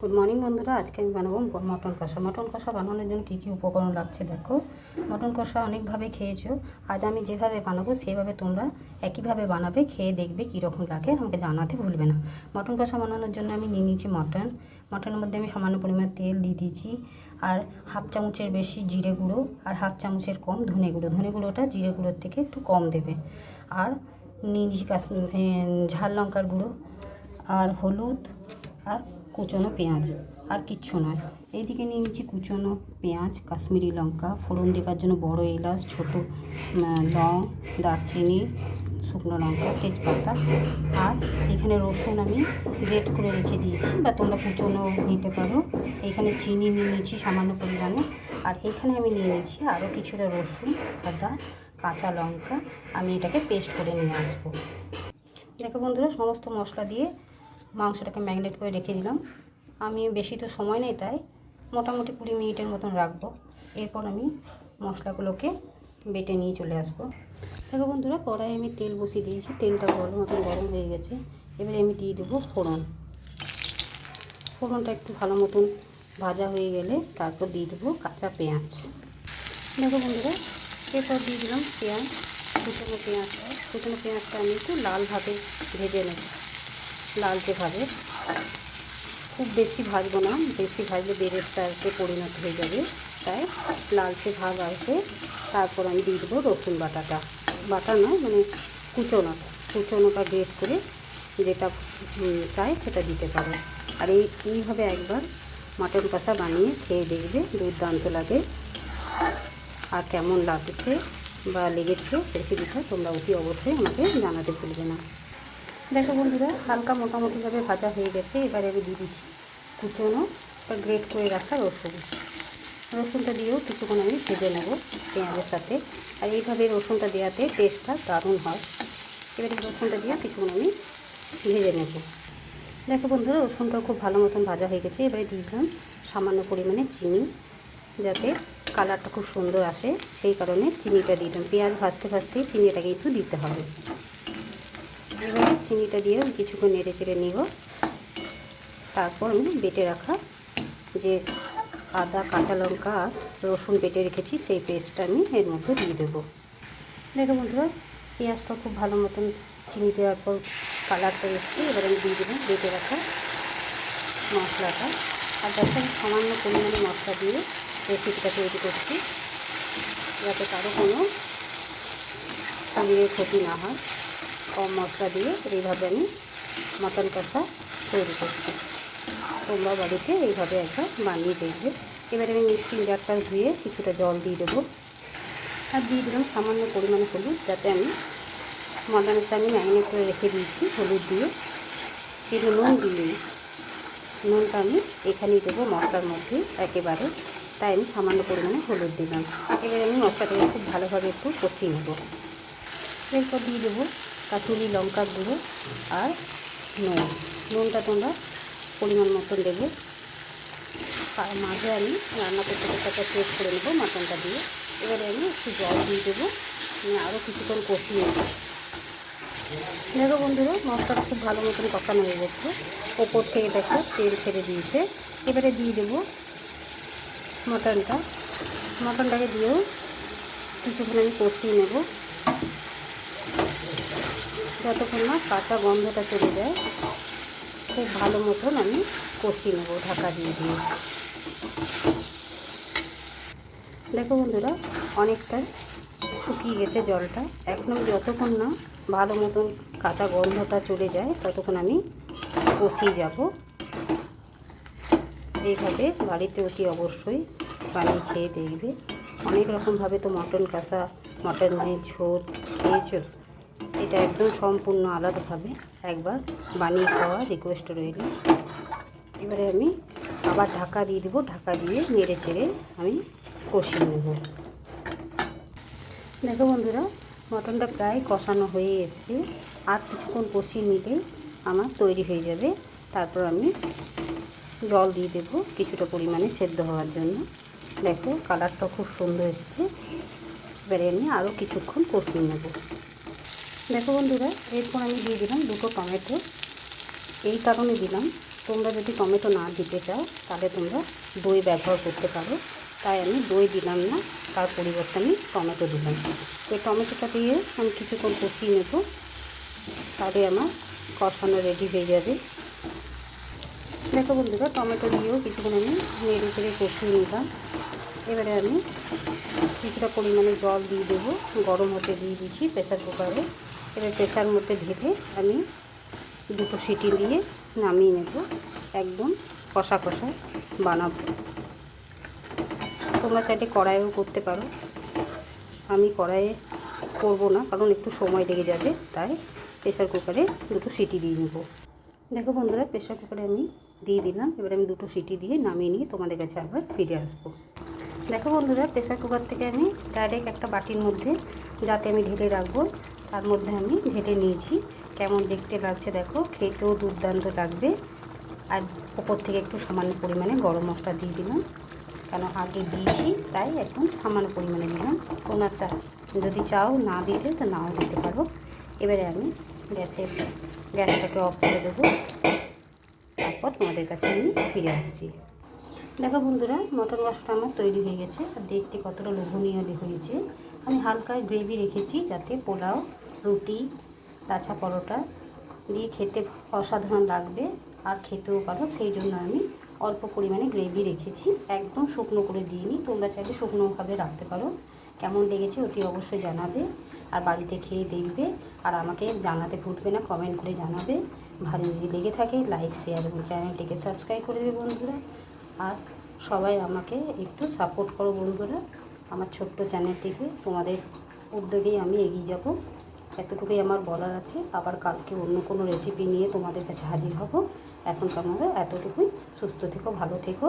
Good morning বন্ধুরা, আজকে আমি বানাবো মটন কষা। মটন কষা বানানোর জন্য কী কী উপকরণ লাগছে দেখো। মটন কষা অনেকভাবে খেয়েছো, আজ আমি যেভাবে বানাবো সেভাবে তোমরা একইভাবে বানাবে, খেয়ে দেখবে কীরকম লাগে, আমাকে জানাতে ভুলবে না। মটন কষা বানানোর জন্য আমি নিয়ে নিয়েছি মটনের মধ্যে আমি সামান্য পরিমাণ তেল দিয়ে দিয়েছি, আর হাফ চামচের বেশি জিরে গুঁড়ো আর হাফ চামচের কম ধনে গুঁড়ো। ধনে গুঁড়োটা জিরে গুঁড়োর থেকে একটু কম দেবে। আর নিয়ে নিয়েছি ঝাল লঙ্কার গুঁড়ো আর হলুদ আর কুচনো পেঁয়াজ, আর কিচ্ছু নয়। এইদিকে নিয়ে নিচ্ছি কুচনো পেঁয়াজ, কাশ্মীরি লঙ্কা, ফোড়ন দেওয়ার জন্য বড় এলাচ, ছোটো লং, দারচিনি, শুকনো লঙ্কা, তেজপাতা। আর এখানে রসুন আমি গ্রেট করে রেখে দিয়েছি, বা তোমরা কুচনো নিতে পারো। এখানে চিনি নিয়ে নিয়েছি সামান্য পরিমাণে, আর এখানে আমি নিয়ে নিয়েছি আরও কিছুটা রসুন, আদা, কাঁচা লঙ্কা। আমি এটাকে পেস্ট করে নিয়ে আসবো। দেখো বন্ধুরা, সমস্ত মশলা দিয়ে মাংসটাকে ম্যারিনেট করে রেখে দিলাম। আমি বেশি তো সময় নেই, তাই মোটামুটি 20 মিনিটের মতন রাখবো। এরপর আমি মশলাগুলোকে বেটে নিয়ে চলে আসবো। দেখো বন্ধুরা, কড়াই আমি তেল বসিয়ে দিয়েছি, তেলটা গরম হয়ে গেছে। এবারে আমি দিয়ে দেবো ফোড়নটা একটু ভালো মতন ভাজা হয়ে গেলে তারপর দিয়ে দেবো কাঁচা পেঁয়াজ। দেখো বন্ধুরা, এরপর দিয়ে দিলাম কুচনো পেঁয়াজটা আমি একটু লালভাবে ভেজে নেব, লালচে ভাবে। খুব বেশি ভাজবো না, বেশি ভাজলে বেরেস্তাতে পরিণত হয়ে যাবে, তাই লালচে ভাব আসবে। তারপর আমি দিয়ে দেবো রসুন বাটা নয়, মানে কুচনোটা গ্রেট করে, যেটা চাই সেটা দিতে পারো। আর এইভাবে একবার মটন কষা বানিয়ে খেয়ে দেখবে, দুর্দান্ত লাগে। আর কেমন লাগছে বা লেগেছে রেসিপিটা তোমরা অতি অবশ্যই আমাকে জানাতে ভুলবে না। দেখো বন্ধুরা, হালকা মোটামুটিভাবে ভাজা হয়ে গেছে। এবারে আমি দিয়ে দিচ্ছি কুচনো বা গ্রেট করে রাখা রসুনটা দিয়েও কিছুক্ষণ আমি ভেজে নেব পেঁয়াজের সাথে। আর এইভাবে রসুনটা দেওয়াতে টেস্টটা দারুণ হয়। এবারে রসুনটা দিয়ে কিছুক্ষণ আমি ভেজে নেব। দেখো বন্ধুরা, রসুনটাও খুব ভালো মতন ভাজা হয়ে গেছে। এবারে দিয়ে দিলাম সামান্য পরিমাণে চিনি, যাতে কালারটা খুব সুন্দর আসে, সেই কারণে চিনিটা দিয়ে দিলাম। পেঁয়াজ ভাজতে ভাজতেই চিনিটাকে একটু দিতে হবে। এবারে চিনিটা দিয়ে কিছুক্ষণ নেড়ে চেড়ে নিব। তারপর আমি বেটে রাখা যে আদা, কাঁচা লঙ্কা আর রসুন বেটে রেখেছি সেই পেস্টটা আমি এর মধ্যে দিয়ে দেবো। দেখো বন্ধুরা, পেঁয়াজটা খুব ভালো মতন চিনি দেওয়ার পর কালারটা এসছে। এবার আমি দিয়ে দেবো বেটে রাখা মশলাটা। আর দেখো, আমি সামান্য পরিমাণে মশলা দিয়ে রেসিপিটা তৈরি করছি, যাতে কারো কোনো শরীরের ক্ষতি না হয়। কম মশলা দিয়ে এইভাবে আমি মটন কষা তৈরি করছি। তোমরা বাড়িতে এইভাবে একবার বানিয়ে দেখবে। এবারে আমি মিক্সিং জারটা ধুয়ে কিছুটা জল দিয়ে দেবো, আর দিয়ে দিলাম সামান্য পরিমাণে হলুদ, যাতে আমি মটনের সঙ্গে ম্যারিনেট করে রেখে দিয়েছি হলুদ দিয়ে। কিন্তু নুন দিই, নুনটা আমি এখানেই দেবো মশলার মধ্যে একেবারে, তাই আমি সামান্য পরিমাণে হলুদ দিলাম। এবারে আমি মশলাটাকে খুব ভালোভাবে একটু কষিয়ে নেব। এরপর দিয়ে দেবো কাশ্মীরি লঙ্কার গুঁড়ো আর নুনটা তোমরা পরিমাণ মতন দেবে। মাঝে আমি রান্না করতে করতে একটা টেস্ট করে নেবো মাটনটা দিয়ে। এবারে আমি একটু জল দিয়ে দেবো, আরও কিছুক্ষণ কষিয়ে নেব। দেখো বন্ধুরা, মশলাটা খুব ভালো মতন কষানো হয়ে গেছে। ওপর থেকে দেখো তেল ছেড়ে দিয়েছে। এবারে দিয়ে দেবো মটনটাকে দিয়েও কিছুক্ষণ আমি কষিয়ে নেব, যতক্ষণ না কাঁচা গন্ধটা চলে যায়। খুব ভালো মতন আমি কষিয়ে নেব ঢাকা দিয়ে। দেখো বন্ধুরা, অনেকটা শুকিয়ে গেছে জলটা। এখন আমি যতক্ষণ না ভালো মতন কাঁচা গন্ধটা চলে যায় ততক্ষণ আমি কষিয়ে যাব। এইভাবে বাড়িতে অতি অবশ্যই বানিয়ে খেয়ে দেখবে। অনেক রকমভাবে তো মটন কষা, মটনের ঝোল খেয়েছো, এটা একদম সম্পূর্ণ আলাদাভাবে একবার বানিয়ে খাওয়া রিকোয়েস্ট রইল। এবারে আমি আবার ঢাকা দিয়ে দেবো, ঢাকা দিয়ে নেড়ে চেড়ে আমি কষিয়ে নেব। দেখো বন্ধুরা, মটনটা প্রায় কষানো হয়ে এসছে। আর কিছুক্ষণ কষিয়ে নিলেই আমার তৈরি হয়ে যাবে। তারপর আমি জল দিয়ে দেবো কিছুটা পরিমাণে সেদ্ধ হওয়ার জন্য। দেখো কালারটা খুব সুন্দর এসছে। এবারে আমি আরও কিছুক্ষণ কষিয়ে নেব। দেখো বন্ধুরা, এরপর আমি দিয়ে দিলাম 2টো টমেটো। এই কারণে দিলাম, তোমরা যদি টমেটো না দিতে চাও তাহলে তোমরা দই ব্যবহার করতে পারো, তাই আমি দই দিলাম না, তার পরিবর্তে আমি টমেটো দিলাম। তো টমেটোটা দিয়ে আমি কিছুক্ষণ কষিয়ে নেব, তাহলে আমার কষানো রেডি হয়ে যাবে। দেখো বন্ধুরা, টমেটো দিয়েও কিছুক্ষণ আমি নেড়ে চেড়ে কষিয়ে নিলাম। এবারে আমি কিছুটা পরিমাণে জল দিয়ে দেবো, গরম হতে দিয়ে দিচ্ছি প্রেসার কুকারে। এবার প্রেসার মধ্যে ঢেলে আমি 2 সিটি দিয়ে নামিয়ে নেব, একদম কষা কষা বানাবো। তোমরা চাইলে কড়াইও করতে পারো, আমি কড়াইয়ে করব না কারণ একটু সময় লেগে যাবে, তাই প্রেসার কুকারে 2 সিটি দিয়ে নেব। দেখো বন্ধুরা, প্রেসার কুকারে আমি দিয়ে দিলাম। এবারে আমি 2 সিটি দিয়ে নামিয়ে নিয়ে তোমাদের কাছে আবার ফিরে আসবো। দেখো বন্ধুরা, প্রেসার কুকার থেকে আমি ডাইরেক্ট একটা বাটির মধ্যে, যাতে আমি ঢেলে রাখবো, তার মধ্যে আমি ঢেলে নিয়েছি। কেমন দেখতে লাগছে দেখো, খেতেও দুর্দান্ত লাগবে। আর ওপর থেকে একটু সামান্য পরিমাণে গরম মশলা দিয়ে দিলাম, কেন আগে দিয়েছি তাই একদম সামান্য পরিমাণে দিলাম। তোমরা যদি চাও না দিতে তো নাও দিতে পারো। এবারে আমি গ্যাসটাকে অফ করে দেবো, তারপর তোমাদের কাছে আমি ফিরে আসছি। দেখো বন্ধুরা, মটন কষাটা আমার তৈরি হয়ে গেছে, আর দেখতে কতটা লোভনীয় হয়েছে। আমি হালকা গ্রেভি রেখেছি, যাতে পোলাও, রুটি, লাচ্ছা পরোটা দিয়ে খেতে অসাধারণ লাগবে আর খেতেও পারো, সেই জন্য আমি অল্প পরিমাণে গ্রেভি রেখেছি, একদম শুকনো করে দিইনি। তোমরা চাইলে শুকনোভাবে রাখতে পারো। কেমন লেগেছে অতি অবশ্যই জানাবে, আর বাড়িতে খেয়ে দেখবে, আর আমাকে জানাতে ভুলবে না, কমেন্ট করে জানাবে। ভালো যদি লেগে থাকে লাইক, শেয়ার এবং চ্যানেলটিকে সাবস্ক্রাইব করে দেবে বন্ধুরা। আর সবাই আমাকে একটু সাপোর্ট করো বন্ধুরা, আমার ছোট্ট চ্যানেলটিকে। তোমাদের উদ্যোগেই আমি এগিয়ে যাব, এতটুকুই আমার বলার আছে। আবার কালকে অন্য কোনো রেসিপি নিয়ে তোমাদের কাছে হাজির হব। এখনকার মতো এতটুকুই। সুস্থ থেকো, ভালো থেকো।